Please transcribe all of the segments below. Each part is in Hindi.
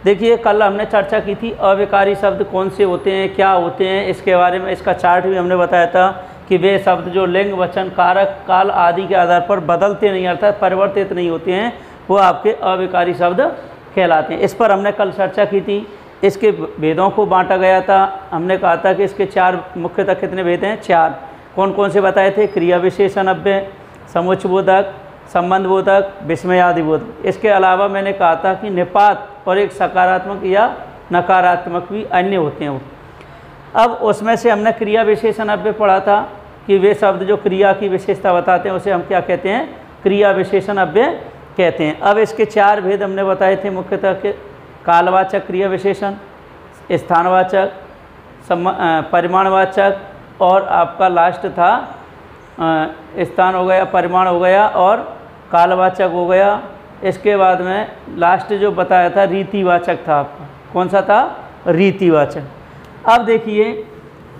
देखिए कल हमने चर्चा की थी अविकारी शब्द कौन से होते हैं, क्या होते हैं, इसके बारे में इसका चार्ट भी हमने बताया था कि वे शब्द जो लिंग वचन कारक काल आदि के आधार पर बदलते नहीं अर्थात परिवर्तित नहीं होते हैं वो आपके अविकारी शब्द कहलाते हैं। इस पर हमने कल चर्चा की थी। इसके भेदों को बांटा गया था। हमने कहा था कि इसके चार मुख्यतः कितने भेद हैं, चार। कौन कौन से बताए थे, क्रिया विशेषण अव्यय, समुच्चयबोधक, संबंधबोधक, विस्मयादिबोधक। इसके अलावा मैंने कहा था कि निपात और एक सकारात्मक या नकारात्मक भी अन्य होते हैं वो। अब उसमें से हमने क्रिया विशेषण अव्यय पढ़ा था कि वे शब्द जो क्रिया की विशेषता बताते हैं उसे हम क्या कहते हैं, क्रिया विशेषण अव्यय कहते हैं। अब इसके चार भेद हमने बताए थे मुख्यतः के कालवाचक क्रिया विशेषण, स्थानवाचक, परिमाणवाचक और आपका लास्ट था स्थान हो गया, परिमाण हो गया और कालवाचक हो गया। इसके बाद में लास्ट जो बताया था रीतिवाचक था आपका, कौन सा था, रीतिवाचक। अब देखिए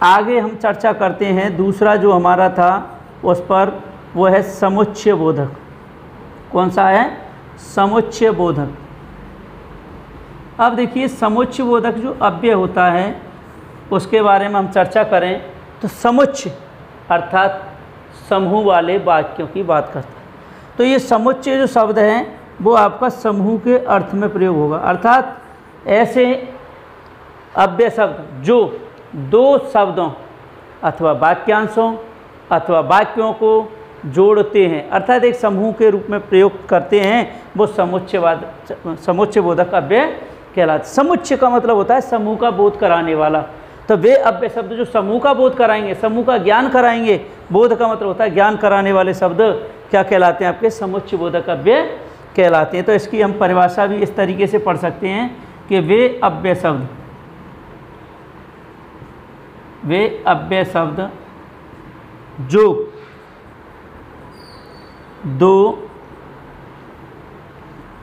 आगे हम चर्चा करते हैं दूसरा जो हमारा था उस पर, वो है समुच्चय बोधक। कौन सा है, समुच्चय बोधक। अब देखिए समुच्चय बोधक जो अव्यय होता है उसके बारे में हम चर्चा करें तो समुच्चय अर्थात समूह वाले वाक्यों की बात करता है। तो ये समुच्चय जो शब्द हैं वो आपका समूह के अर्थ में प्रयोग होगा, अर्थात ऐसे अव्यय शब्द जो दो शब्दों अथवा वाक्यांशों अथवा वाक्यों को जोड़ते हैं अर्थात एक समूह के रूप में प्रयोग करते हैं, वो समुच्चय बोधक अव्यय कहलाते। समुच्चय का मतलब होता है समूह का बोध कराने वाला। तो वे अव्यय शब्द जो समूह का बोध कराएंगे, समूह का ज्ञान कराएंगे, बोध का मतलब होता है ज्ञान कराने वाले शब्द क्या कहलाते हैं, आपके समुच्चय बोधक अव्यय कहलाते हैं। तो इसकी हम परिभाषा भी इस तरीके से पढ़ सकते हैं कि वे अव्यय शब्द जो दो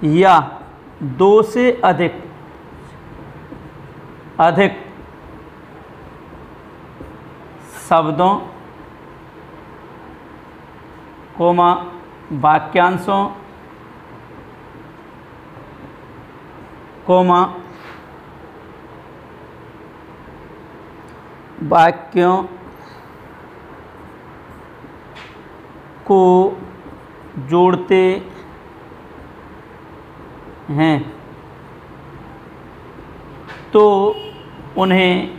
या दो से अधिक शब्दों, कोमा वाक्यांशों, कोमा वाक्यों को जोड़ते हैं तो उन्हें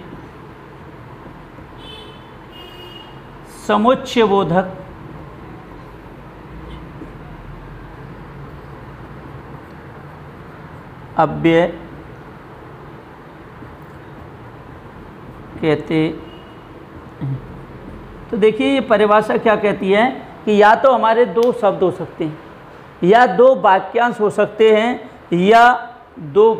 समुच्चय बोधक अव्यय कहते हैं। तो देखिए ये परिभाषा क्या कहती है कि या तो हमारे दो शब्द हो सकते हैं, या दो वाक्यांश हो सकते हैं, या दो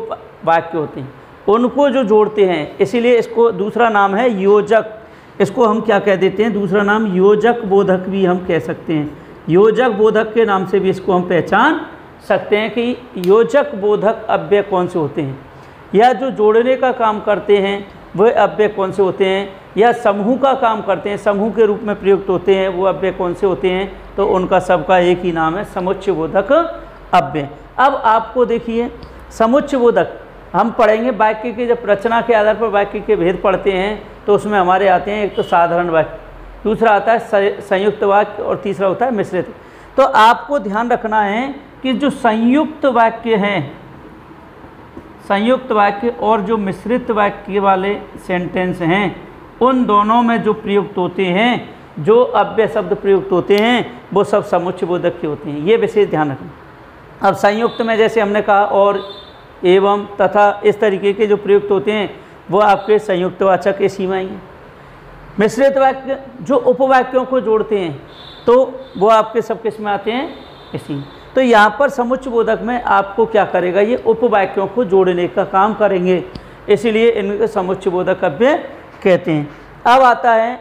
वाक्य होते हैं, उनको जो जोड़ते हैं, इसीलिए इसको दूसरा नाम है योजक। इसको हम क्या कह देते हैं, दूसरा नाम योजक बोधक भी हम कह सकते हैं। योजक बोधक के नाम से भी इसको हम पहचान सकते हैं कि योजक बोधक अव्यय कौन से होते हैं, या जो जोड़ने का काम करते हैं वह अव्यय कौन से होते हैं, या समूह का काम करते हैं, समूह के रूप में प्रयुक्त होते हैं, वो अव्यय कौन से होते हैं। तो उनका सबका एक ही नाम है समुच्चय बोधक अव्यय। अब आपको देखिए समुच्चय बोधक हम पढ़ेंगे वाक्य के, जब रचना के आधार पर वाक्य के भेद पढ़ते हैं तो उसमें हमारे आते हैं एक तो साधारण वाक्य, दूसरा आता है संयुक्त वाक्य और तीसरा होता है मिश्रित। तो आपको ध्यान रखना है कि जो संयुक्त वाक्य हैं, संयुक्त वाक्य और जो मिश्रित वाक्य वाले सेंटेंस हैं, उन दोनों में जो प्रयुक्त होते हैं, जो अव्यय शब्द प्रयुक्त होते हैं, वो सब समुच्चय बोधक के होते हैं। ये विशेष ध्यान रखना। अब संयुक्त में जैसे हमने कहा और, एवं, तथा, इस तरीके के जो प्रयुक्त होते हैं वो आपके संयुक्त वाचक के सीमाएँ हैं। मिश्रित वाक्य जो उपवाक्यों को जोड़ते हैं तो वो आपके सब किस में आते हैं, इसी। तो यहाँ पर समुच्चय बोधक में आपको क्या करेगा, ये उपवाक्यों को जोड़ने का काम करेंगे, इसीलिए इनके समुच्चय बोधक अव्यय कहते हैं। अब आता है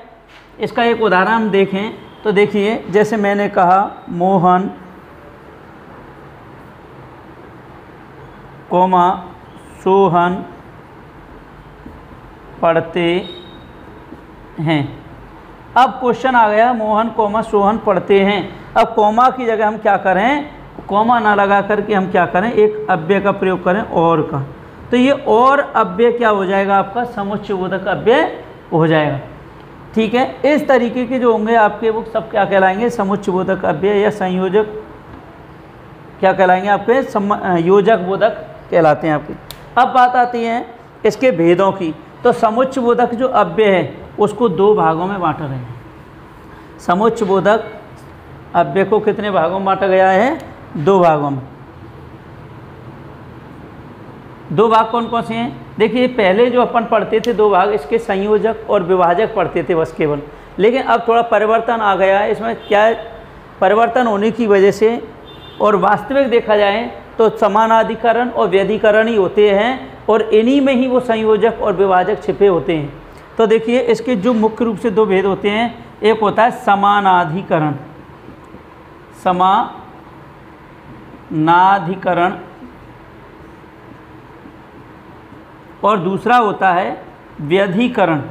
इसका एक उदाहरण हम देखें तो देखिए, जैसे मैंने कहा मोहन कोमा सोहन पढ़ते हैं। अब क्वेश्चन आ गया मोहन कोमा सोहन पढ़ते हैं। अब कोमा की जगह हम क्या करें, कोमा ना लगा करके हम क्या करें, एक अव्यय का प्रयोग करें और का। तो ये और अव्यय क्या हो जाएगा आपका, समुच्चयबोधक अव्यय हो जाएगा। ठीक है, इस तरीके के जो होंगे आपके वो सब क्या कहलाएंगे, समुच्चयबोधक अव्यय या संयोजक क्या कहलाएंगे आपके, योजक बोधक कहलाते हैं आपके। अब बात आती है इसके भेदों की। तो समुच्चयबोधक जो अव्यय है उसको दो भागों में बांटा गया है। समुच्चयबोधक अव्यय को कितने भागों में बांटा गया है, दो भागों में। दो भाग कौन कौन से हैं, देखिए पहले जो अपन पढ़ते थे दो भाग, इसके संयोजक और विभाजक पढ़ते थे बस केवल। लेकिन अब थोड़ा परिवर्तन आ गया है इसमें। क्या है, परिवर्तन होने की वजह से और वास्तविक देखा जाए तो समानाधिकरण और व्यधिकरण ही होते हैं, और इन्हीं में ही वो संयोजक और विभाजक छिपे होते हैं। तो देखिए इसके जो मुख्य रूप से दो भेद होते हैं, एक होता है समानाधिकरण, समानाधिकरण, और दूसरा होता है व्यधिकरण।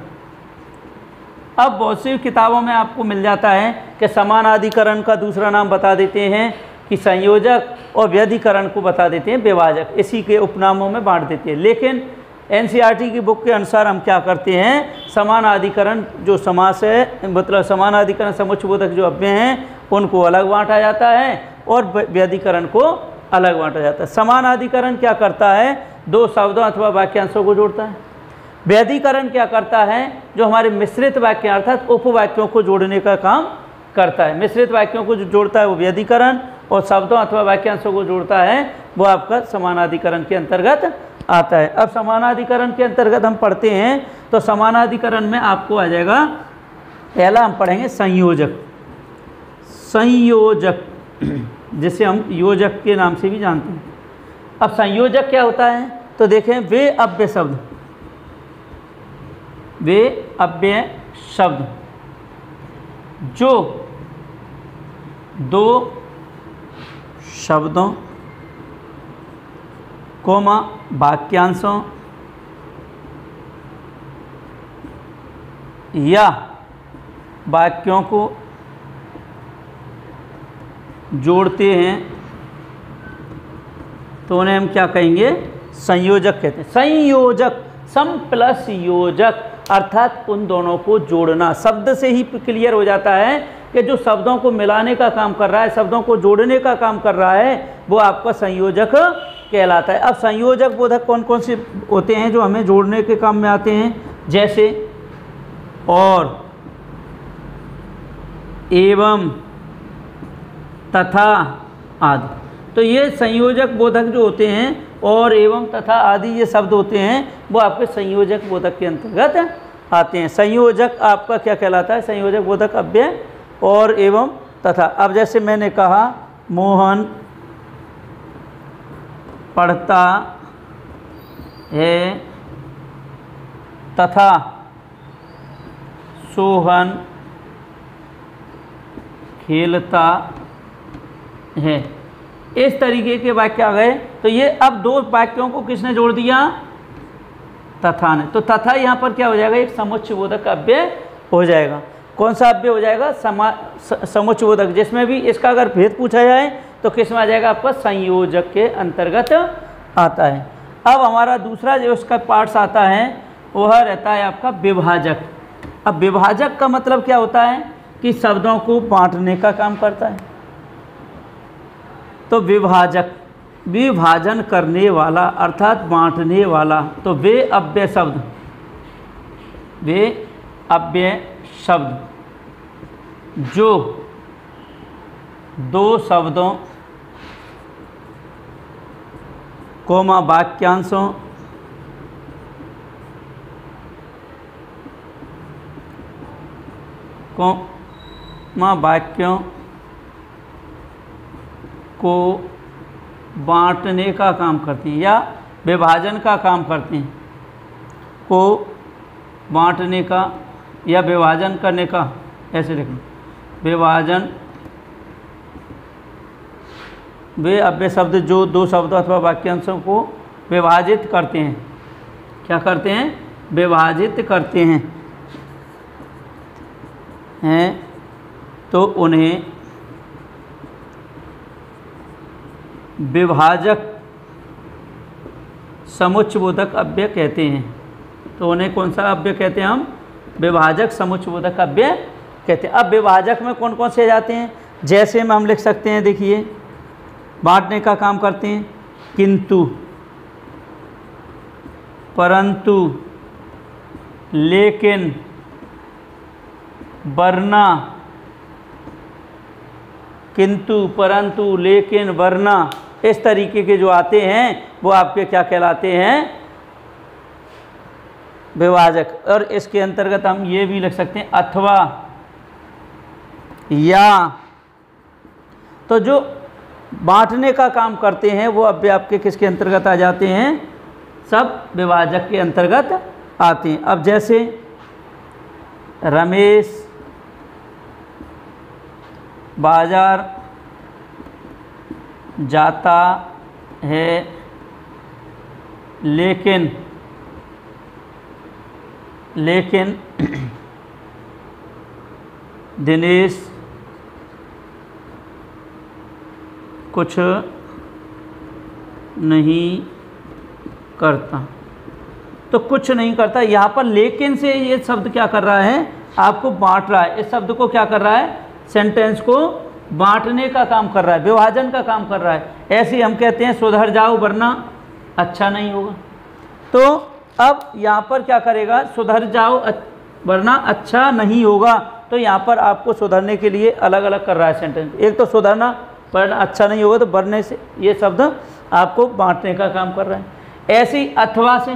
अब बहुत सी किताबों में आपको मिल जाता है कि समानाधिकरण का दूसरा नाम बता देते हैं कि संयोजक, और व्यधिकरण को बता देते हैं विभाजक, इसी के उपनामों में बांट देते हैं। लेकिन एनसीईआरटी की बुक के अनुसार हम क्या करते हैं, समानाधिकरण जो समास है, मतलब समानाधिकरण समुच्चयबोधक जो अव्यय हैं उनको अलग बांटा जाता है, और व्यधिकरण को अलग बांटा जाता है। समानाधिकरण क्या करता है, दो शब्दों अथवा वाक्यांशों को जोड़ता है। व्यधिकरण क्या करता है, जो हमारे मिश्रित वाक्य अर्थात उपवाक्यों को जोड़ने का काम करता है। मिश्रित वाक्यों को जो जोड़ता है वो व्यधिकरण, और शब्दों अथवा वाक्यांशों को जोड़ता है वो आपका समानाधिकरण के अंतर्गत आता है। अब समानाधिकरण के अंतर्गत हम पढ़ते हैं, तो समानाधिकरण में आपको आ जाएगा, पहला हम पढ़ेंगे संयोजक। संयोजक जिसे हम योजक के नाम से भी जानते हैं। अब संयोजक क्या होता है, तो देखें वे अव्यय शब्द, वे अव्यय शब्द जो दो शब्दों कोमा वाक्यांशों या वाक्यों को जोड़ते हैं तो उन्हें हम क्या कहेंगे, संयोजक कहते हैं। संयोजक, सम प्लस योजक, अर्थात उन दोनों को जोड़ना। शब्द से ही क्लियर हो जाता है कि जो शब्दों को मिलाने का काम कर रहा है, शब्दों को जोड़ने का काम कर रहा है, वो आपका संयोजक कहलाता है। अब संयोजक बोधक कौन कौन से होते हैं जो हमें जोड़ने के काम में आते हैं, जैसे और, एवं, तथा आदि। तो ये संयोजक बोधक जो होते हैं, और, एवं, तथा आदि ये शब्द होते हैं, वो आपके संयोजक बोधक के अंतर्गत आते हैं। संयोजक आपका क्या कहलाता है, संयोजक बोधक अव्यय, और, एवं, तथा। अब जैसे मैंने कहा मोहन पढ़ता है तथा सोहन खेलता है, इस तरीके के वाक्य आ गए। तो ये अब दो वाक्यों को किसने जोड़ दिया, तथा ने। तो तथा यहाँ पर क्या हो जाएगा, एक समुच्चयबोधक अव्यय हो जाएगा। कौन सा अव्यय हो जाएगा, समुच्चयबोधक, जिसमें भी इसका अगर भेद पूछा जाए तो किस में आ जाएगा, आपका संयोजक के अंतर्गत आता है। अब हमारा दूसरा जो उसका पार्ट्स आता है वह रहता है आपका विभाजक। अब विभाजक का मतलब क्या होता है कि शब्दों को बांटने का काम करता है। तो विभाजक, विभाजन करने वाला अर्थात बांटने वाला। तो वे अव्यय शब्द, वे अव्यय शब्द जो दो शब्दों कोमा वाक्यांशों कोमा वाक्यों को बांटने का काम करते हैं या विभाजन का काम करते हैं, को बांटने का या विभाजन करने का, ऐसे लिखना, विभाजन। वे अव्यय शब्द जो दो शब्दों अथवा वाक्यांशों को विभाजित करते हैं, क्या करते हैं, विभाजित करते हैं तो उन्हें विभाजक समुच्चयबोधक अव्यय कहते हैं। तो उन्हें कौन सा अव्यय कहते हैं हम? विभाजक समुच्चयबोधक अव्यय कहते हैं। अब विभाजक में कौन कौन से आ जाते हैं? जैसे में हम लिख सकते हैं, देखिए बांटने का काम करते हैं, किंतु, परंतु, लेकिन, वरना। किंतु, परंतु, लेकिन, वरना, इस तरीके के जो आते हैं वो आपके क्या कहलाते हैं? विभाजक। और इसके अंतर्गत हम ये भी लिख सकते हैं अथवा, या। तो जो बांटने का काम करते हैं वो अव्यय आपके किसके अंतर्गत आ जाते हैं? सब विभाजक के अंतर्गत आते हैं। अब जैसे रमेश बाजार जाता है, लेकिन दिनेश कुछ नहीं करता। तो कुछ नहीं करता, यहाँ पर लेकिन से ये शब्द क्या कर रहा है? आपको बांट रहा है। इस शब्द को क्या कर रहा है? सेंटेंस को बांटने का काम कर रहा है, विभाजन का काम कर रहा है। ऐसे हम कहते हैं सुधर जाओ वरना अच्छा नहीं होगा। तो अब यहाँ पर क्या करेगा? सुधर जाओ वरना अच्छा नहीं होगा। तो यहाँ पर आपको सुधरने के लिए अलग अलग कर रहा है सेंटेंस। एक तो सुधरना, वरना अच्छा नहीं होगा, तो वरने से ये शब्द आपको बांटने का काम कर रहा है। ऐसे ही अथवा से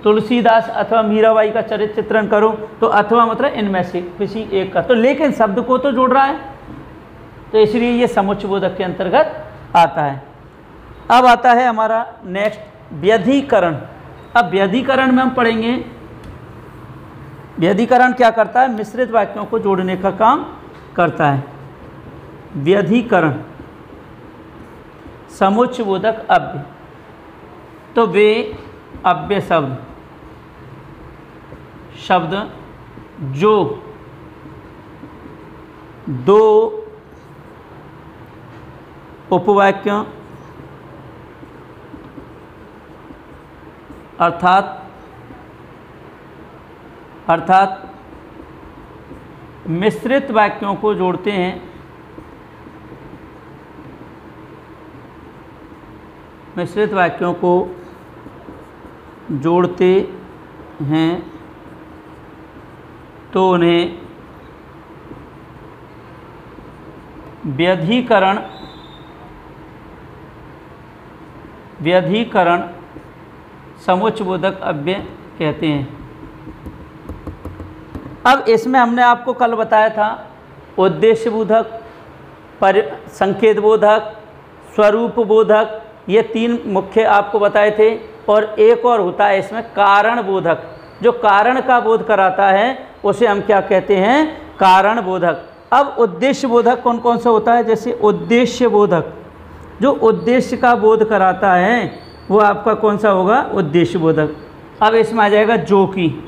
तुलसीदास अथवा मीराबाई का चरित्र चित्रण करो, तो अथवा मतलब इनमें से किसी एक का। तो लेकिन शब्द को तो जोड़ रहा है, तो इसलिए ये समुच्चयबोधक के अंतर्गत आता है। अब आता है हमारा नेक्स्ट व्यधिकरण। अब व्यधिकरण में हम पढ़ेंगे, व्यधिकरण क्या करता है? मिश्रित वाक्यों को जोड़ने का काम करता है। व्यधिकरण समुच्चयबोधक अव्यय। तो वे अव्यय शब्द जो दो उपवाक्यों अर्थात मिश्रित वाक्यों को जोड़ते हैं, मिश्रित वाक्यों को जोड़ते हैं, तो उन्हें व्यधिकरण समुच्चयबोधक अव्यय कहते हैं। अब इसमें हमने आपको कल बताया था उद्देश्य बोधक, संकेत बोधक, स्वरूप बोधक, ये तीन मुख्य आपको बताए थे। और एक और होता है इसमें कारण बोधक, जो कारण का बोध कराता है उसे हम क्या कहते हैं? कारण बोधक। अब उद्देश्य बोधक कौन कौन सा होता है? जैसे उद्देश्य बोधक जो उद्देश्य का बोध कराता है वो आपका कौन सा होगा? उद्देश्य बोधक। अब इसमें आ जाएगा जो कि।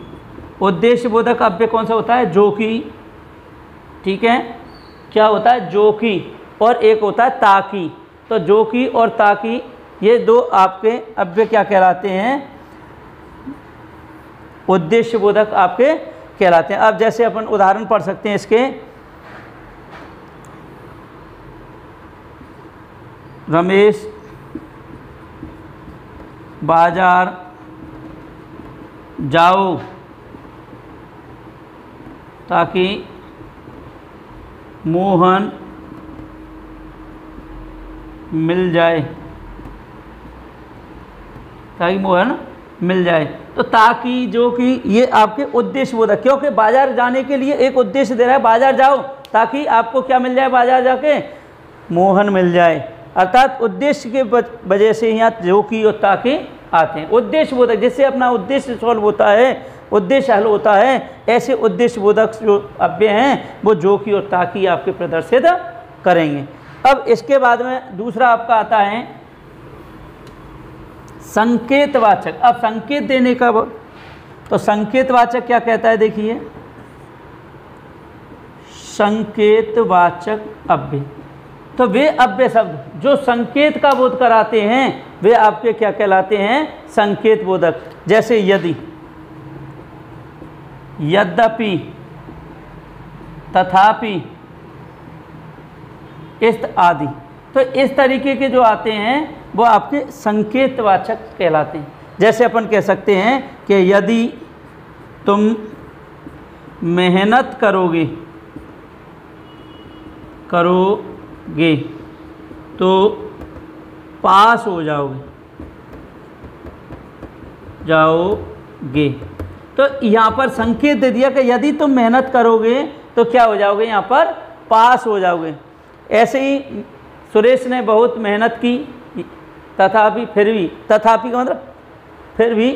उद्देश्य बोधक अव्यय कौन सा होता है? जो कि। ठीक है, क्या होता है? जो कि। और एक होता है ताकि। तो जो कि और ताकि ये दो आपके अव्यय क्या कहलाते हैं? उद्देश्य बोधक आपके कहलाते हैं। अब जैसे अपन उदाहरण पढ़ सकते हैं इसके, रमेश बाजार जाओ ताकि मोहन मिल जाए, ताकि मोहन मिल जाए। तो ताकि, जो कि, ये आपके उद्देश्य बोधक, क्योंकि बाजार जाने के लिए एक उद्देश्य दे रहा है, बाजार जाओ ताकि आपको क्या मिल जाए? बाजार जाके मोहन मिल जाए। अर्थात उद्देश्य के वजह से यहाँ जो कि और ताकि आते हैं। उद्देश्य बोधक जिससे अपना उद्देश्य सॉल्व होता है, उद्देश्य हल होता है, ऐसे उद्देश्य बोधक जो अव्यय हैं वो जो कि और ताकि आपके प्रदर्शित करेंगे। अब इसके बाद में दूसरा आपका आता है संकेतवाचक। अब संकेत देने का, तो संकेतवाचक क्या कहता है? देखिए, संकेतवाचक अव्यय। तो वे अव्यय शब्द जो संकेत का बोध कराते हैं वे आपके क्या कहलाते हैं? संकेत बोधक। जैसे यदि, यद्यपि, तथापि, इस्त आदि। तो इस तरीके के जो आते हैं वो आपके संकेतवाचक कहलाते हैं। जैसे अपन कह सकते हैं कि यदि तुम मेहनत करोगे तो पास हो जाओगे। तो यहाँ पर संकेत दे दिया कि यदि तुम मेहनत करोगे तो क्या हो जाओगे? यहाँ पर पास हो जाओगे। ऐसे ही सुरेश ने बहुत मेहनत की तथापि फिर भी, तथापि का मतलब फिर भी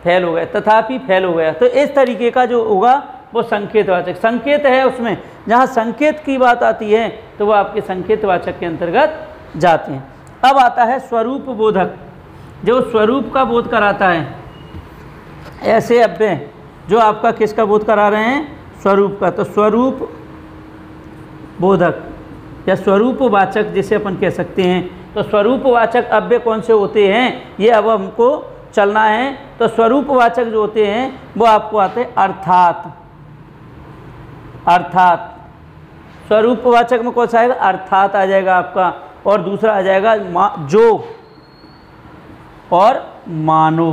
फेल हो गया, तथापि फेल हो गया। तो इस तरीके का जो होगा वो संकेतवाचक। संकेत है उसमें, जहाँ संकेत की बात आती है तो वो आपके संकेतवाचक के अंतर्गत जाते हैं। अब आता है स्वरूप बोधक, जो स्वरूप का बोध कराता है। ऐसे अव्यय जो आपका किसका बोध करा रहे हैं? स्वरूप का। तो स्वरूप बोधक या स्वरूपवाचक जिसे अपन कह सकते हैं। तो स्वरूपवाचक अव्यय कौन से होते हैं ये अब हमको चलना है। तो स्वरूपवाचक जो होते हैं वो आपको आते हैं अर्थात। स्वरूपवाचक में कौन सा आएगा? अर्थात आ जाएगा आपका, और दूसरा आ जाएगा जो और मानो।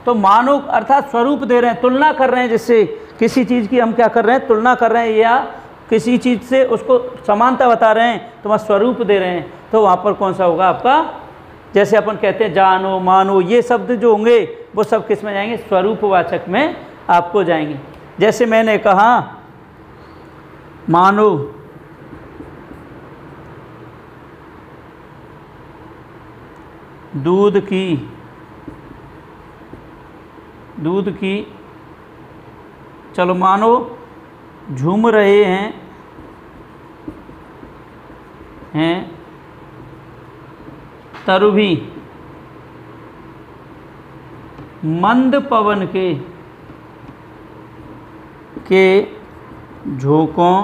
तो मानो अर्थात स्वरूप दे रहे हैं, तुलना कर रहे हैं, जिससे किसी चीज़ की हम क्या कर रहे हैं? तुलना कर रहे हैं, या किसी चीज़ से उसको समानता बता रहे हैं, तो वहाँ स्वरूप दे रहे हैं। तो वहाँ पर कौन सा होगा आपका? जैसे अपन कहते हैं जानो, मानो, ये शब्द जो होंगे वो सब किस में जाएंगे? स्वरूपवाचक में आपको जाएंगे। जैसे मैंने कहा मानो दूध की चलो मानो झूम रहे हैं तरुभी मंद पवन के झोंकों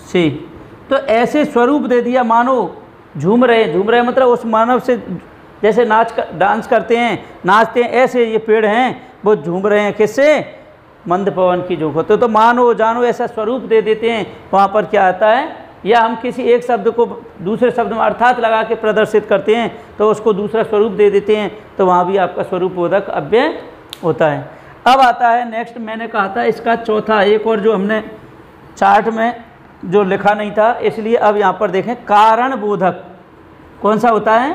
से। तो ऐसे स्वरूप दे दिया। मानो झूम रहे मतलब उस मानव से, जैसे डांस करते हैं, नाचते हैं, ऐसे ये पेड़ हैं वो झूम रहे हैं, किससे? मंद पवन की झोंकों। तो मानो, जानो ऐसा स्वरूप दे देते हैं। वहाँ पर क्या आता है? या हम किसी एक शब्द को दूसरे शब्द में अर्थात लगा के प्रदर्शित करते हैं तो उसको दूसरा स्वरूप दे देते हैं, तो वहाँ भी आपका स्वरूप बोधक अव्यय होता है। अब आता है नेक्स्ट, मैंने कहा था इसका चौथा, एक और जो हमने चार्ट में जो लिखा नहीं था, इसलिए अब यहाँ पर देखें कारण बोधक। कौन सा होता है?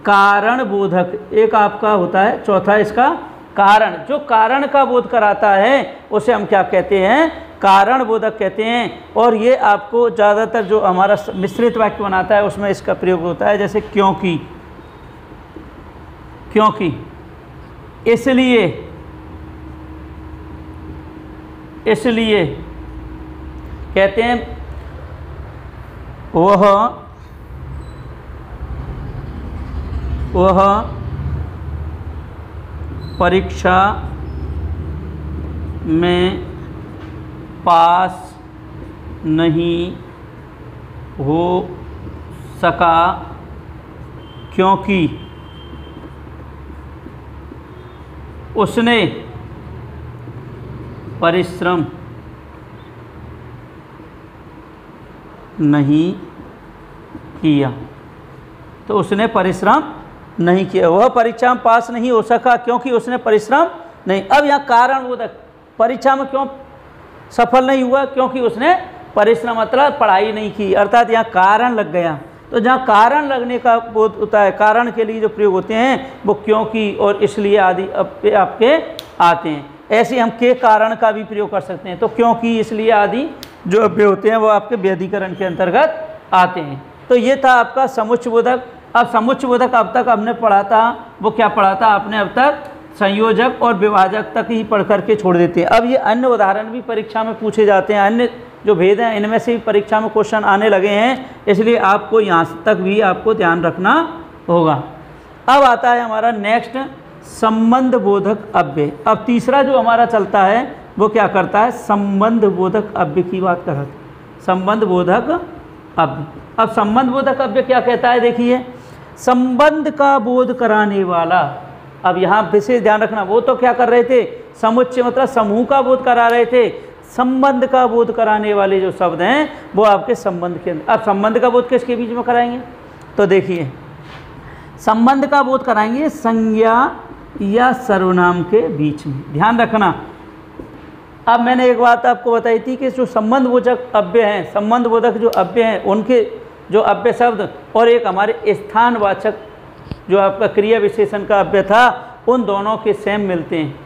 कारण बोधक। एक आपका होता है चौथा इसका कारण, जो कारण का बोध कराता है उसे हम क्या कहते हैं? कारण बोधक कहते हैं। और ये आपको ज़्यादातर जो हमारा मिश्रित वाक्य बनाता है उसमें इसका प्रयोग होता है। जैसे क्योंकि, इसलिए कहते हैं वह परीक्षा में पास नहीं हो सका क्योंकि उसने परिश्रम नहीं किया। तो उसने परिश्रम नहीं किया, वह परीक्षा में पास नहीं हो सका क्योंकि उसने परिश्रम नहीं। अब यहाँ कारण बोधक, परीक्षा में क्यों सफल नहीं हुआ? क्योंकि उसने परिश्रम मतलब पढ़ाई नहीं की, अर्थात यहाँ कारण लग गया। तो जहाँ कारण लगने का बोध होता है, कारण के लिए जो प्रयोग होते हैं वो क्योंकि और इसलिए आदि आपके आते हैं। ऐसे हम के कारण का भी प्रयोग कर सकते हैं। तो क्योंकि, इसलिए आदि जो अव्यय होते हैं वो आपके व्यधिकरण के अंतर्गत आते हैं। तो ये था आपका समुच्चय बोधक। अब समुच्चय बोधक अब तक हमने पढ़ा था, वो क्या पढ़ा था आपने? अब तक संयोजक और विभाजक तक ही पढ़ करके छोड़ देते हैं। अब ये अन्य उदाहरण भी परीक्षा में पूछे जाते हैं, अन्य जो भेद हैं इनमें से भी परीक्षा में क्वेश्चन आने लगे हैं, इसलिए आपको यहाँ तक भी आपको ध्यान रखना होगा। अब आता है हमारा नेक्स्ट संबंध बोधक अव्यय। अब तीसरा जो हमारा चलता है वो क्या करता है? संबंध बोधक अव्यय की बात कर रहा था। संबंध बोधक अब संबंध बोधक अव्यय क्या कहता है, देखिए, संबंध का बोध कराने वाला। अब यहाँ विशेष ध्यान रखना, वो तो क्या कर रहे थे, समुच्चय मतलब समूह का बोध करा रहे थे। संबंध का बोध कराने वाले जो शब्द हैं वो आपके संबंध के अंदर। अब संबंध का बोध किसके बीच में कराएंगे, तो देखिए, संबंध का बोध कराएंगे संज्ञा या सर्वनाम के बीच में। ध्यान रखना, अब मैंने एक बात आपको बताई थी कि जो संबंध बोधक अव्यय हैं, संबंध बोधक जो अव्यय हैं, उनके जो अव्यय शब्द और एक हमारे स्थानवाचक जो आपका क्रिया विशेषण का अव्यय था, उन दोनों के सेम मिलते हैं।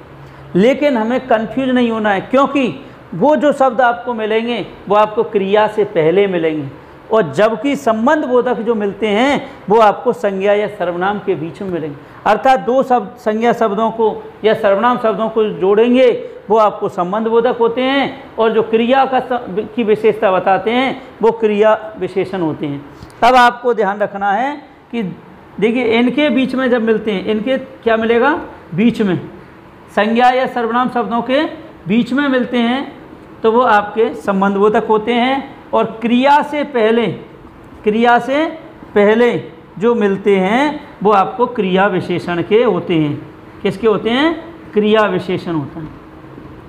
लेकिन हमें कंफ्यूज नहीं होना है, क्योंकि वो जो शब्द आपको मिलेंगे वो आपको क्रिया से पहले मिलेंगे, और जबकि संबंध बोधक जो मिलते हैं वो आपको संज्ञा या सर्वनाम के बीच में मिलेंगे। अर्थात दो शब्द संज्ञा शब्दों को या सर्वनाम शब्दों को जोड़ेंगे वो आपको संबंध बोधक होते हैं, और जो क्रिया की विशेषता बताते हैं वो क्रिया विशेषण होते हैं। तब आपको ध्यान रखना है कि देखिए, इनके बीच में जब मिलते हैं, इनके क्या मिलेगा, बीच में, संज्ञा या सर्वनाम शब्दों के बीच में मिलते हैं तो वो आपके संबंध बोधक होते हैं। और क्रिया से पहले जो मिलते हैं वो आपको क्रिया विशेषण के होते हैं। किसके होते हैं, क्रिया विशेषण होता है।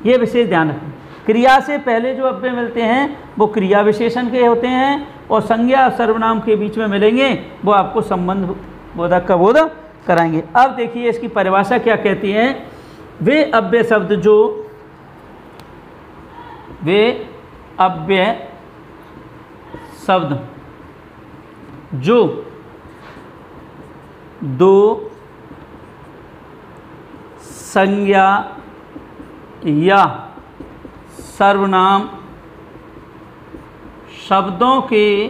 ये विशेष ध्यान रखें, क्रिया से पहले जो अव्यय मिलते हैं वो क्रिया विशेषण के होते हैं, और संज्ञा और सर्वनाम के बीच में मिलेंगे वो आपको संबंध बोधक का बोध कराएंगे। अब देखिए इसकी परिभाषा क्या कहती है, वे अव्यय शब्द जो दो संज्ञा या सर्वनाम शब्दों के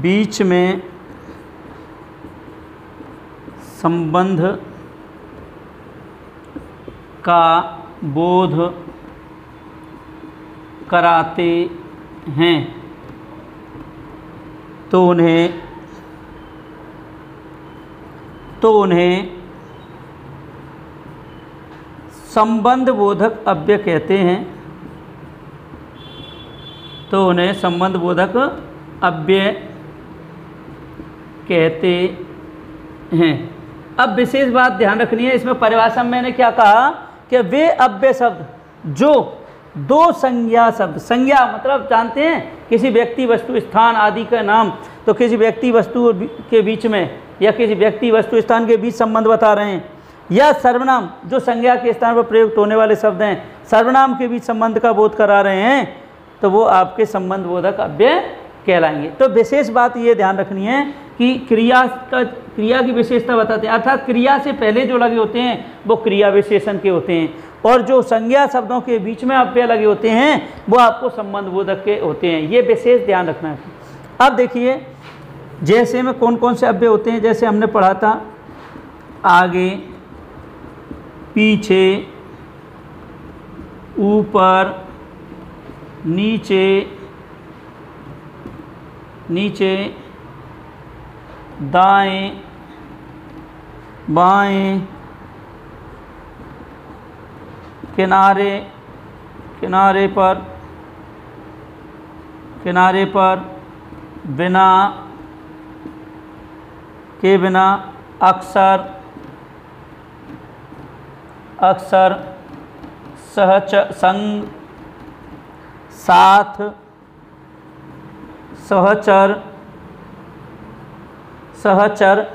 बीच में संबंध का बोध कराते हैं तो उन्हें संबंध बोधक अव्यय कहते हैं। तो उन्हें संबंध बोधक अव्यय कहते हैं। अब विशेष बात ध्यान रखनी है, इसमें परिभाषा में मैंने क्या कहा कि वे अव्यय शब्द जो दो संज्ञा शब्द, संज्ञा मतलब जानते हैं किसी व्यक्ति वस्तु स्थान आदि का नाम, तो किसी व्यक्ति वस्तु के बीच में या किसी व्यक्ति वस्तु स्थान के बीच संबंध बता रहे हैं, या सर्वनाम जो संज्ञा के स्थान पर प्रयुक्त होने वाले शब्द हैं, सर्वनाम के बीच संबंध का बोध करा रहे हैं, तो वो आपके संबंध बोधक अव्यय कहलाएंगे। तो विशेष बात ये ध्यान रखनी है कि क्रिया की विशेषता बताते हैं, अर्थात क्रिया से पहले जो लगे होते हैं वो क्रिया विशेषण के होते हैं, और जो संज्ञा शब्दों के बीच में अव्यय लगे होते हैं वो आपको संबंध बोधक के होते हैं। ये विशेष ध्यान रखना है। अब देखिए जैसे में कौन कौन से अव्यय होते हैं, जैसे हमने पढ़ा था आगे, पीछे, ऊपर, नीचे, दाएं, बाएं, किनारे पर, बिना, के बिना, अक्सर, संग, साथ, सहचर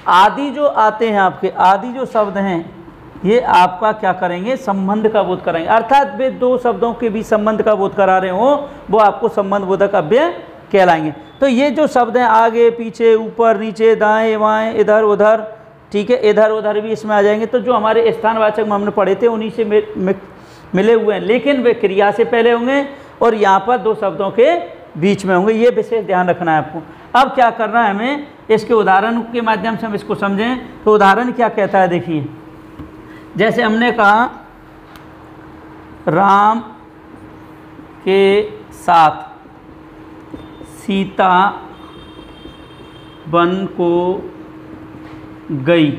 आदि जो आते हैं, आपके आदि जो शब्द हैं ये आपका क्या करेंगे, संबंध का बोध कराएंगे। अर्थात वे दो शब्दों के बीच संबंध का बोध करा रहे हो वो आपको संबंध बोधक अव्यय कहलाएंगे। तो ये जो शब्द हैं आगे, पीछे, ऊपर, नीचे, दाएं, बाएं, इधर उधर, ठीक है, इधर उधर भी इसमें आ जाएंगे। तो जो हमारे स्थानवाचक में हमने पढ़े थे उन्हीं से मिले हुए हैं, लेकिन वे क्रिया से पहले होंगे और यहाँ पर दो शब्दों के बीच में होंगे। ये विशेष ध्यान रखना है आपको। अब क्या करना है हमें, इसके उदाहरण के माध्यम से हम इसको समझें। तो उदाहरण क्या कहता है, देखिए जैसे हमने कहा राम के साथ सीता वन को गई।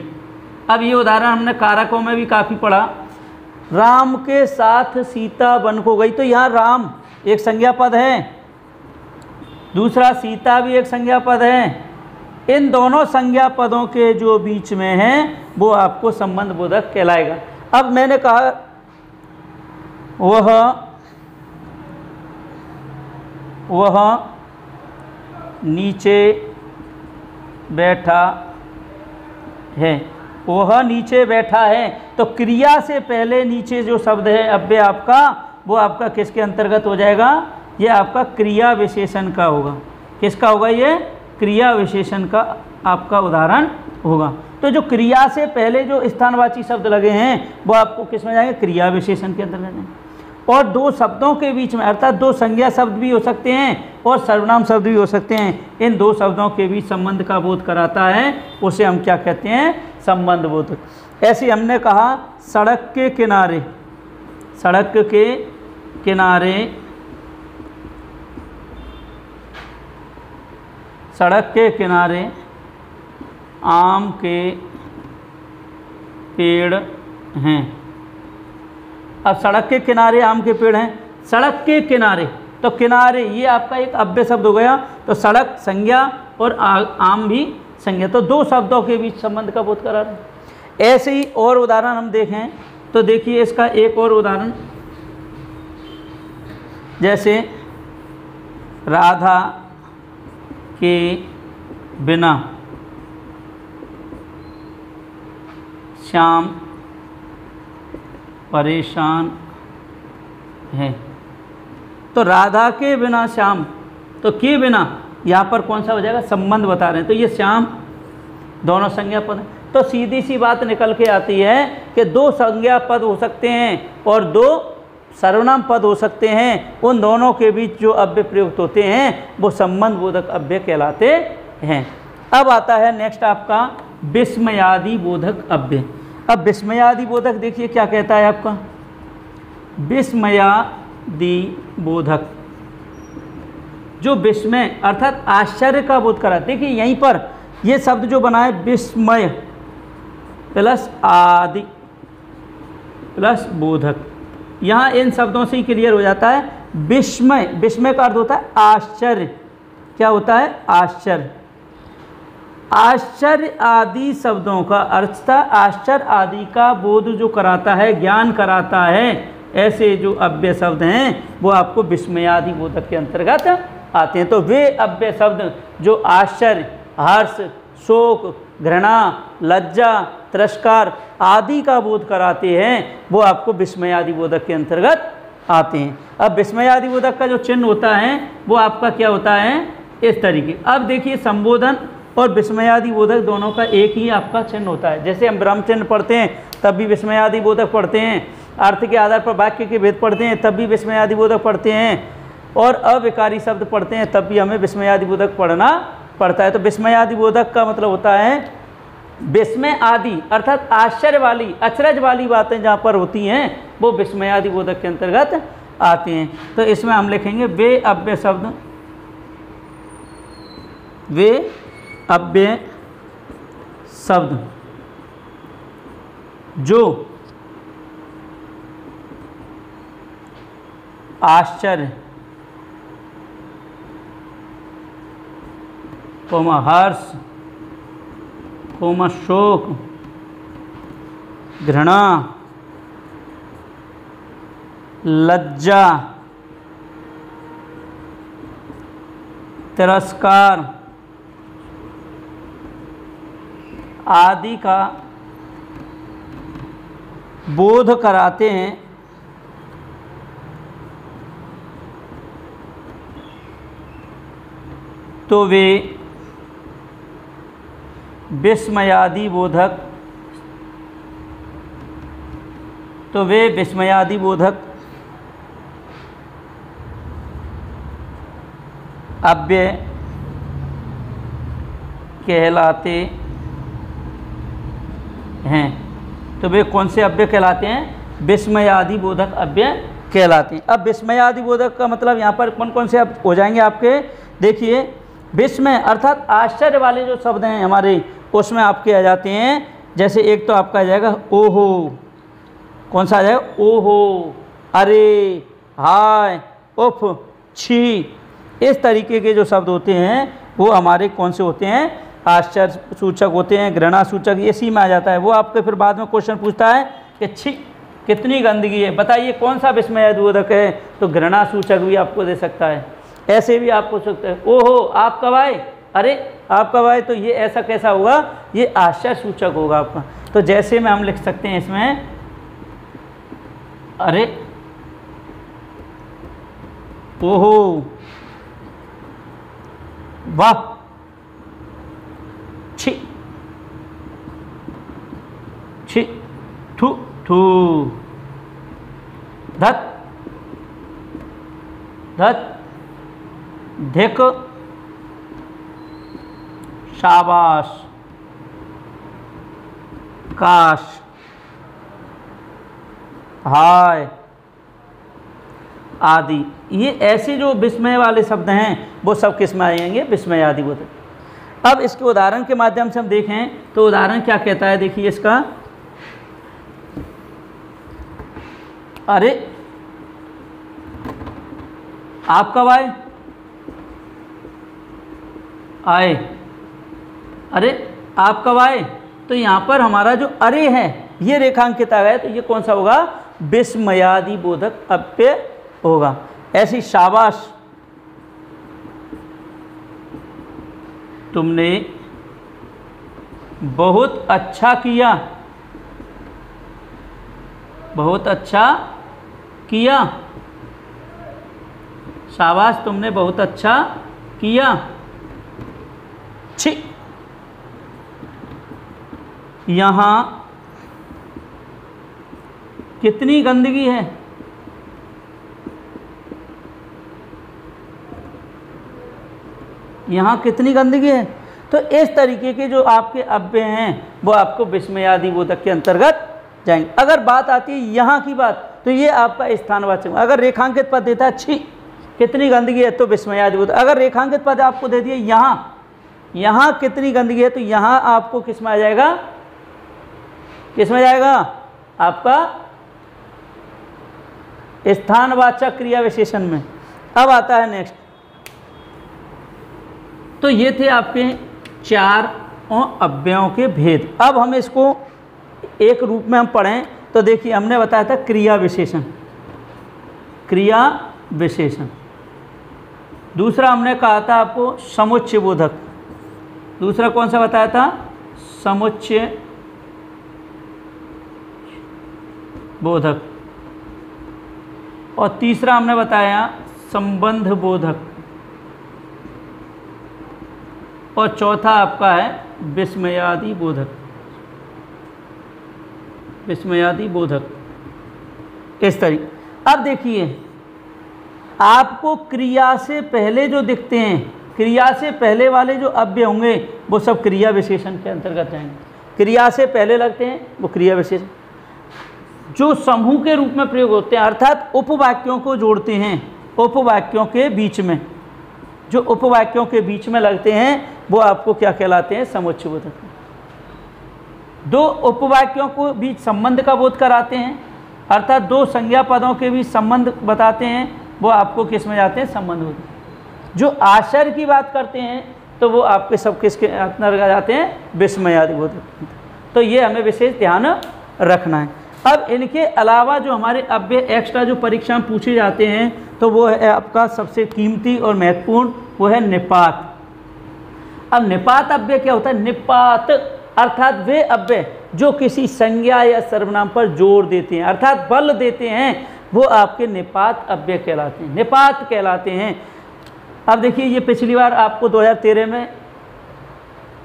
अब ये उदाहरण हमने कारकों में भी काफ़ी पढ़ा। राम के साथ सीता वन को गई, तो यहाँ राम एक संज्ञा पद है, दूसरा सीता भी एक संज्ञा पद है। इन दोनों संज्ञा पदों के जो बीच में है वो आपको संबंध बोधक कहलाएगा। अब मैंने कहा वह नीचे बैठा है, वह नीचे बैठा है, तो क्रिया से पहले नीचे जो शब्द है अव्यय आपका, वो आपका किसके अंतर्गत हो जाएगा? ये आपका क्रिया विशेषण का होगा। किसका होगा? ये क्रिया विशेषण का आपका उदाहरण होगा। तो जो क्रिया से पहले जो स्थानवाची शब्द लगे हैं वो आपको किस में जाएंगे? क्रिया विशेषण के अंतर्गत जाएंगे। और दो शब्दों के बीच में, अर्थात दो संज्ञा शब्द भी हो सकते हैं और सर्वनाम शब्द भी हो सकते हैं, इन दो शब्दों के बीच संबंध का बोध कराता है, उसे हम क्या कहते हैं? संबंध बोधक। ऐसे हमने कहा सड़क के किनारे, सड़क के किनारे, सड़क के किनारे आम के पेड़ हैं। अब सड़क के किनारे आम के पेड़ हैं, सड़क के किनारे, तो किनारे ये आपका एक अव्यय शब्द हो गया। तो सड़क संज्ञा और आम भी संज्ञा, तो दो शब्दों के बीच संबंध का बोध करा रहे हैं। ऐसे ही और उदाहरण हम देखें तो देखिए इसका एक और उदाहरण, जैसे राधा के बिना श्याम परेशान है। तो राधा के बिना श्याम, तो के बिना यहाँ पर कौन सा हो जाएगा? संबंध बता रहे हैं। तो ये श्याम दोनों संज्ञा पद हैं। तो सीधी सी बात निकल के आती है कि दो संज्ञा पद हो सकते हैं और दो सर्वनाम पद हो सकते हैं, उन दोनों के बीच जो अव्यय प्रयुक्त होते हैं वो संबंध बोधक अव्यय कहलाते हैं। अब आता है नेक्स्ट आपका विस्मयादि बोधक अव्यय। अब विस्मयादि बोधक देखिए क्या कहता है आपका, विस्मयादि बोधक, जो विस्मय अर्थात आश्चर्य का बोध करा। देखिए यहीं पर ये शब्द जो बना है विस्मय प्लस आदि प्लस बोधक, यहाँ इन शब्दों से ही क्लियर हो जाता है। विस्मय, विस्मय का अर्थ होता है आश्चर्य। क्या होता है? आश्चर्य। आश्चर्य आदि शब्दों का अर्थ था आश्चर्य आदि का बोध जो कराता है, ज्ञान कराता है, ऐसे जो अव्यय शब्द हैं वो आपको विस्मयादि बोधक के अंतर्गत आते हैं। तो वे अव्यय शब्द जो आश्चर्य, हर्ष, शोक, घृणा, लज्जा, तिरस्कार आदि का बोध कराते हैं वो आपको विस्मयादि बोधक के अंतर्गत आते हैं। अब विस्मयादि बोधक का जो चिन्ह होता है वो आपका क्या होता है? इस तरीके। अब देखिए संबोधन और विस्मयादि बोधक दोनों का एक ही आपका चिन्ह होता है। जैसे हम ब्रह्म चिन्ह पढ़ते हैं तब भी विस्मयादि बोधक पढ़ते हैं, अर्थ के आधार पर वाक्य के भेद पढ़ते हैं तब भी विस्मयादि बोधक पढ़ते हैं, और अविकारी शब्द पढ़ते हैं तब भी हमें विस्मयादि बोधक पढ़ना पड़ता है। तो विस्मयादि बोधक का मतलब होता है विस्मय आदि अर्थात आश्चर्य वाली, अचरज वाली बातें जहाँ पर होती हैं वो विस्मयादि बोधक के अंतर्गत आती हैं। तो इसमें हम लिखेंगे वे अव्यय शब्द, वे अव्यय शब्द जो आश्चर्य, हर्ष, शोक, घृणा, लज्जा, तिरस्कार आदि का बोध कराते हैं, तो वे विस्मयादि बोधक, तो वे विस्मयादि बोधक अव्यय कहलाते हैं। तो वे कौन से अव्यय कहलाते हैं? विस्मयादि बोधक अव्यय कहलाते हैं। अब विस्मयादि बोधक का मतलब यहाँ पर कौन कौन से अब हो जाएंगे आपके? देखिए विस्मय अर्थात आश्चर्य वाले जो शब्द हैं हमारे उसमें आपके आ जाते हैं। जैसे एक तो आपका आ जाएगा ओहो, कौन सा आ जाएगा? ओहो, अरे, हाय उफ, छी, इस तरीके के जो शब्द होते हैं वो हमारे कौन से होते हैं, आश्चर्य सूचक होते हैं, घृणा सूचक, इसी में आ जाता है। वो आपके फिर बाद में क्वेश्चन पूछता है कि छी कितनी गंदगी है, बताइए कौन सा विस्मयबोधक है, तो घृणा सूचक भी आपको दे सकता है। ऐसे भी आप पूछ सकते हैं, ओहो आप कब आए, अरे आप कब आए, तो ये ऐसा कैसा होगा, ये आश्चर्य सूचक होगा आपका। तो जैसे में हम लिख सकते हैं इसमें, अरे ओहो, वाह, छी, छी, थू थू, धत धत, धिक, शाबाश, काश, हाय आदि। ये ऐसे जो विस्मय वाले शब्द हैं वो सब किस में आएंगे, विस्मय आदि बोधक। अब इसके उदाहरण के माध्यम से हम देखें तो उदाहरण क्या कहता है, देखिए इसका, अरे आप कब आए, आए, अरे आप कब आए, तो यहाँ पर हमारा जो अरे है ये रेखांकित आ गया, तो ये कौन सा होगा, विस्मयादि बोधक अव्यय होगा। ऐसी शाबाश, तुमने बहुत अच्छा किया, बहुत अच्छा किया, शाबाश तुमने बहुत अच्छा किया, छी, यहाँ कितनी गंदगी है, यहाँ कितनी गंदगी है। तो इस तरीके के जो आपके अव्यय हैं वो आपको विस्मयादि बोधक के अंतर्गत जाएंगे। अगर बात आती है यहाँ की बात, तो ये आपका स्थानवाचक। अगर रेखांकित पद देता है छी कितनी गंदगी है, तो विस्मयादि बोधक। अगर रेखांकित पद आपको दे दिए यहाँ कितनी गंदगी है, तो यहाँ आपको किस में आ जाएगा, किस में जाएगा, आपका स्थानवाचक क्रिया विशेषण में। अब आता है नेक्स्ट, तो ये थे आपके 4 अव्ययों के भेद। अब हम इसको एक रूप में हम पढ़ें तो देखिए, हमने बताया था क्रिया विशेषण, क्रिया विशेषण। दूसरा हमने कहा था आपको समुच्चय बोधक। दूसरा कौन सा बताया था, समुच्चय बोधक। और तीसरा हमने बताया संबंध बोधक। और चौथा आपका है विस्मयादि बोधक, विस्मयादि बोधक। इस तरीके। अब देखिए, आपको क्रिया से पहले जो दिखते हैं, क्रिया से पहले वाले जो अव्यय होंगे वो सब क्रिया विशेषण के अंतर्गत जाएंगे। क्रिया से पहले लगते हैं वो क्रिया विशेषण, जो समूह के रूप में प्रयोग होते हैं, अर्थात उपवाक्यों को जोड़ते हैं, उपवाक्यों के बीच में, जो उपवाक्यों के बीच में लगते हैं वो आपको क्या कहलाते हैं, समुच्चय बोधक। दो उपवाक्यों को बीच संबंध का बोध कराते हैं, अर्थात दो संज्ञा पदों के बीच संबंध बताते हैं, वो आपको किस में जाते हैं, संबंध बोधक। जो आश्चर्य की बात करते हैं तो वो आपके सब किसके अंतर्गत जाते हैं, विस्मयादि बोधक। तो ये हमें विशेष ध्यान रखना है। अब इनके अलावा जो हमारे अव्यय एक्स्ट्रा जो परीक्षा में पूछे जाते हैं तो वो है आपका सबसे कीमती और महत्वपूर्ण, वो है निपात। अब निपात अव्यय क्या होता है, निपात अर्थात वे अव्यय जो किसी संज्ञा या सर्वनाम पर जोर देते हैं, अर्थात बल देते हैं, वो आपके निपात अव्यय कहलाते हैं, निपात कहलाते हैं। अब देखिए, ये पिछली बार आपको 2013 में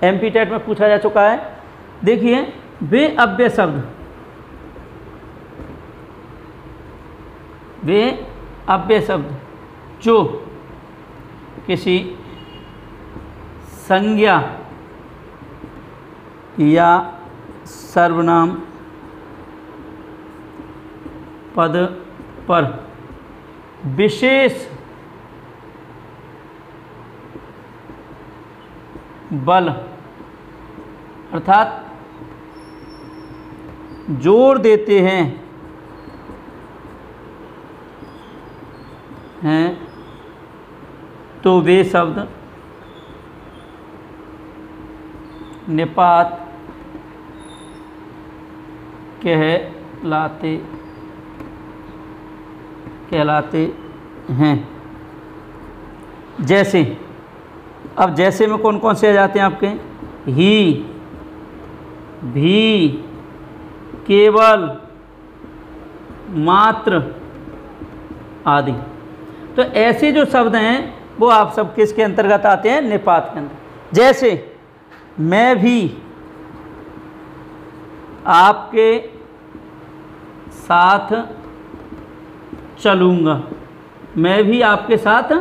एमपी-टेट में पूछा जा चुका है। देखिए, वे अव्यय शब्द, वे अव्यय शब्द जो किसी संज्ञा या सर्वनाम पद पर विशेष बल अर्थात जोर देते हैं, हैं तो वे शब्द निपात कहलाते हैं। जैसे, अब जैसे में कौन कौन से आ जाते हैं आपके? ही, भी, केवल, मात्र आदि। तो ऐसे जो शब्द हैं वो आप सब किसके अंतर्गत आते हैं? निपात के अंदर। जैसे मैं भी आपके साथ चलूँगा, मैं भी आपके साथ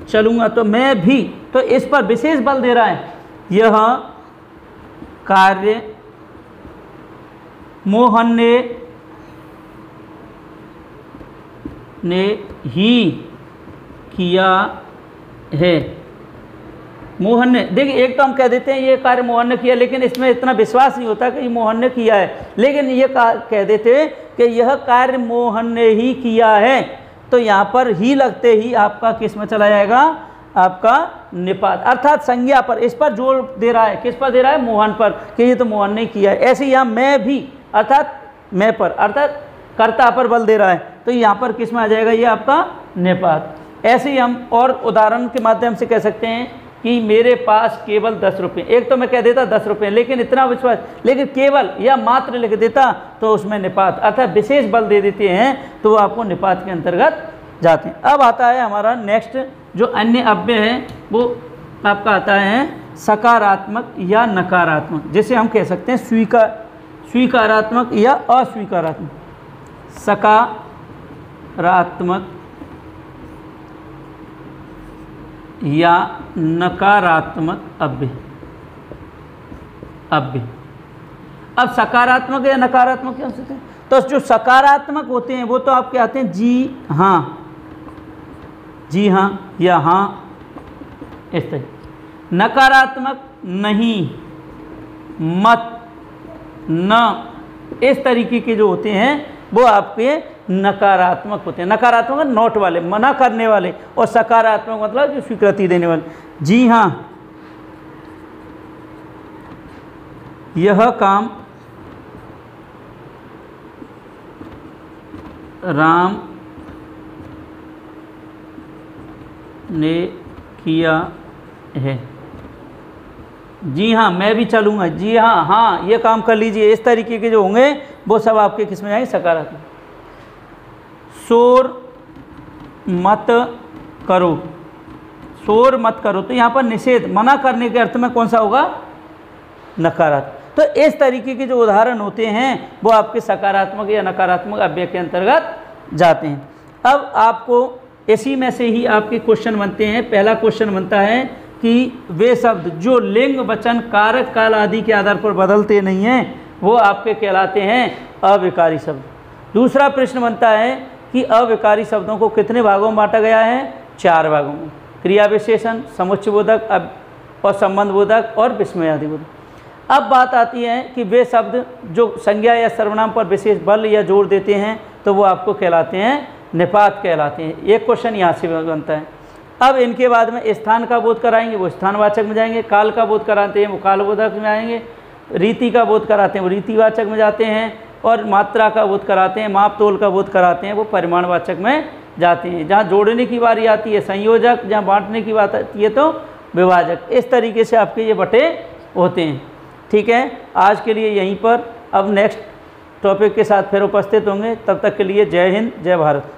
चलूँगा, तो मैं भी, तो इस पर विशेष बल दे रहा है। यह कार्य मोहन ने ही किया है। मोहन ने, देखिए एक तो हम कह देते हैं ये कार्य मोहन ने किया, लेकिन इसमें इतना विश्वास नहीं होता कि मोहन ने किया है, लेकिन ये कह देते हैं कि यह कार्य मोहन ने ही किया है, तो यहाँ पर ही लगते ही आपका किस में चला जाएगा? आपका निपात, अर्थात संज्ञा पर, इस पर जोर दे रहा है। किस पर दे रहा है? मोहन पर, कि ये तो मोहन ने किया है। ऐसे यहाँ मैं भी, अर्थात मैं पर, अर्थात कर्ता पर बल दे रहा है, तो यहाँ पर किस में आ जाएगा? ये आपका निपात। ऐसे ही हम और उदाहरण के माध्यम से कह सकते हैं कि मेरे पास केवल 10 रुपये। एक तो मैं कह देता 10 रुपये, लेकिन इतना विश्वास, लेकिन केवल या मात्र लिख देता तो उसमें निपात, अर्थात विशेष बल दे देते हैं, तो वो आपको निपात के अंतर्गत जाते हैं। अब आता है हमारा नेक्स्ट जो अन्य अव्यय है, वो आपका आता है सकारात्मक या नकारात्मक, जिसे हम कह सकते हैं स्वीकारात्मक या अस्वीकारात्मक। सकारात्मक या नकारात्मक अव्यय। अब सकारात्मक या नकारात्मक क्या हो सकते हैं? तो जो सकारात्मक होते हैं वो तो आपके आते हैं जी हाँ या हाँ, इस तरह। नकारात्मक नहीं, मत, न, इस तरीके के जो होते हैं वो आपके नकारात्मक होते हैं। नकारात्मक नोट वाले, मना करने वाले, और सकारात्मक मतलब जो स्वीकृति देने वाले। जी हाँ, यह काम राम ने किया है। जी हाँ, मैं भी चलूँगा। जी हाँ, हाँ ये काम कर लीजिए। इस तरीके के जो होंगे वो सब आपके किस में आएंगे? सकारात्मक। शोर मत करो, शोर मत करो, तो यहाँ पर निषेध, मना करने के अर्थ में कौन सा होगा? नकारात्मक। तो इस तरीके के जो उदाहरण होते हैं वो आपके सकारात्मक या नकारात्मक अव्यय के अंतर्गत जाते हैं। अब आपको इसी में से ही आपके क्वेश्चन बनते हैं। पहला क्वेश्चन बनता है कि वे शब्द जो लिंग, वचन, कारक, काल आदि के आधार पर बदलते नहीं हैं वो आपके कहलाते हैं अविकारी शब्द। दूसरा प्रश्न बनता है कि अविकारी शब्दों को कितने भागों में बांटा गया है? 4 भागों में। क्रिया विशेषण, समुच्चयबोधक और संबंधबोधक और विस्मयादिबोधक। अब बात आती है कि वे शब्द जो संज्ञा या सर्वनाम पर विशेष बल या जोर देते हैं तो वो आपको कहलाते हैं निपात कहलाते हैं। एक क्वेश्चन यहाँ से बनता है। अब इनके बाद में स्थान का बोध कराएंगे, वो स्थानवाचक में जाएंगे। काल का बोध कराते हैं, वो कालबोधक में आएंगे। रीति का बोध कराते हैं, वो रीतिवाचक में जाते हैं। और मात्रा का बोध कराते हैं, माप तोल का बोध कराते हैं, वो परिमाणवाचक में जाते हैं। जहाँ जोड़ने की बारी आती है संयोजक, जहाँ बांटने की बात आती है तो विभाजक। इस तरीके से आपके ये बटे होते हैं। ठीक है, आज के लिए यहीं पर। अब नेक्स्ट टॉपिक के साथ फिर उपस्थित होंगे। तब तक के लिए जय हिंद, जय भारत।